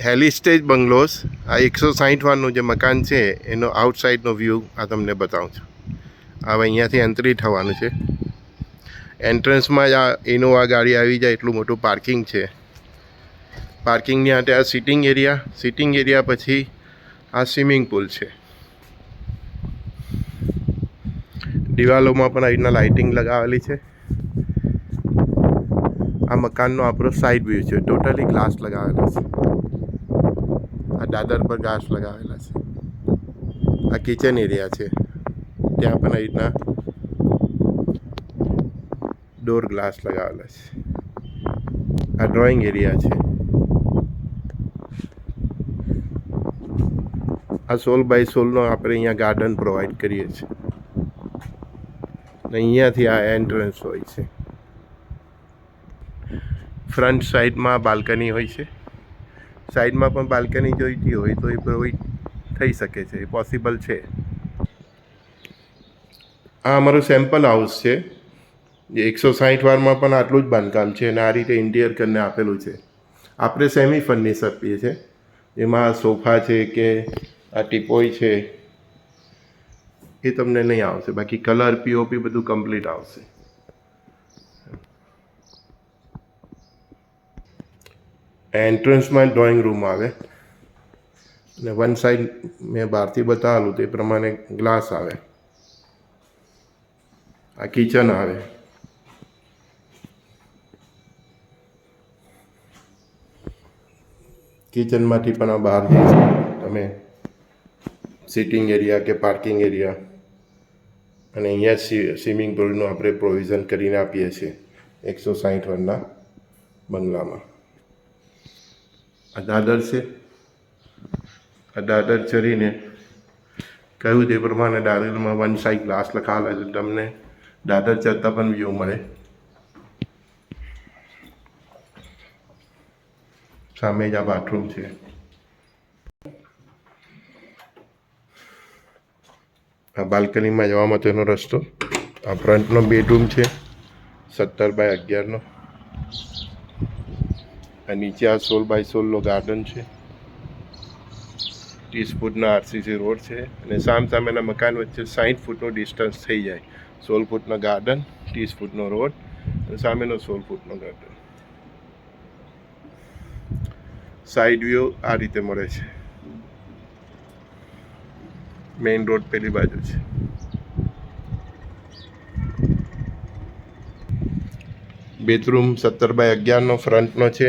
હેલિસ્ટેજ bungalows આ 160 વારનું જે મકાન છે એનો આઉટસાઇડનો વ્યૂ આ તમને બતાવું છું. હવે અહીંયાથી એન્ટ્રી થવાનું છે. એન્ટ્રન્સમાં જ આ ઇનોવા ગાડી આવી જાય એટલું મોટું પાર્કિંગ છે. પાર્કિંગની આટે આ સિટિંગ એરિયા પછી આ સ્વિમિંગ પુલ છે. દિવાલોમાં પણ આવી રીતના લાઇટિંગ લગાવેલી છે. આ મકાનનો આપણો સાઈડ વ્યૂ છે. ટોટલી ગ્લાસ લગાવેલા છે. આ દાદર પર ગ્લાસ લગાવેલા છે. આ કિચન એરિયા છે. ત્યાં પણ આવી રીતના ડોર ગ્લાસ લગાવેલા છે. આ ડ્રોઈંગ એરિયા છે. આ 16x16નો આપણે અહીંયા ગાર્ડન પ્રોવાઈડ કરીએ છીએ. અહીંયાથી આ એન્ટ્રન્સ હોય છે. ફ્રન્ટ સાઈડમાં બાલ્કની હોય છે. સાઈડમાં પણ બાલ્કની જોઈતી હોય તો એ પ્રોવાઈડ થઈ શકે છે, એ પોસિબલ છે. આ અમારું સેમ્પલ હાઉસ છે. જે 160 વારમાં પણ આટલું જ બાંધકામ છે અને આ રીતે ઇન્ટિરિયર કરીને આપેલું છે. આપણે સેમી ફર્નિશ આપીએ છીએ. એમાં સોફા છે કે આ ટીપોય છે એ તમને નહીં આવશે. બાકી કલર પીઓપી બધું કમ્પ્લીટ આવશે. એન્ટ્રન્સમાં ડ્રોઈંગ રૂમ આવે અને વન સાઈડ મેં બહારથી બતાવેલું તે પ્રમાણે ગ્લાસ આવે. આ કિચન આવે. કિચનમાંથી પણ આ બહાર તમે સિટિંગ એરિયા કે પાર્કિંગ એરિયા અને અહીંયા સ્વિમિંગ પુલનું આપણે પ્રોવિઝન કરીને આપીએ છીએ 160 વારના બંગલામાં. આ દાદર છે. આ દાદર ચડીને કહ્યું તે પ્રમાણે દાદરમાં વન સાઈડ ગ્લાસ લખાવેલા છે. તમને દાદર ચડતા પણ વ્યૂ મળે. સામે જ આ બાથરૂમ છે. આ બાલ્કનીમાં જવા માટેનો રસ્તો. આ ફ્રન્ટનો બેડરૂમ છે 17x11નો. આ નીચે આ 16x16નો ગાર્ડન છે. 30 ફૂટના આરસીસી રોડ છે અને સામેના મકાન વચ્ચે 60 ફૂટનો ડિસ્ટન્સ થઈ જાય. 16 ફૂટનો ગાર્ડન, 30 ફૂટનો રોડ અને સામેનો 16 ફૂટનો ગાર્ડન. સાઈડ વ્યૂ આ રીતે મળે છે. મેઇન રોડ પેલી બાજુ છે. બેડરૂમ 17x11નો ફ્રન્ટનો છે.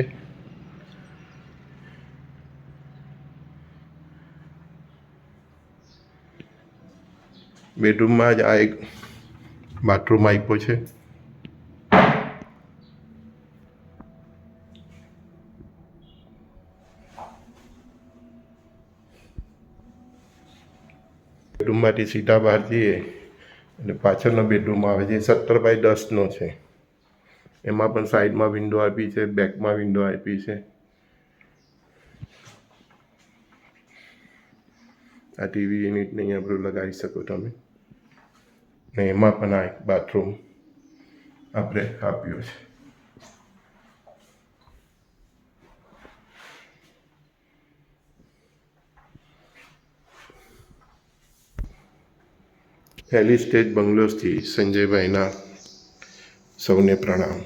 બેડરૂમમાં જ આ એક બાથરૂમ આપ્યો છે. બેડરૂમમાંથી સીધા બહાર જઈએ એટલે પાછળનો બેડરૂમ આવે છે 17x10નો છે. એમાં પણ સાઈડમાં વિન્ડો આપી છે, બેકમાં વિન્ડો આપી છે. આ ટીવી યુનિટને અહીંયા આપણે લગાવી શકો તમે. ને એમાં પણ આ એક બાથરૂમ આપણે આપ્યો છે. હેલિસ્ટેજ બંગલોસથી સંજયભાઈના સૌને પ્રણામ.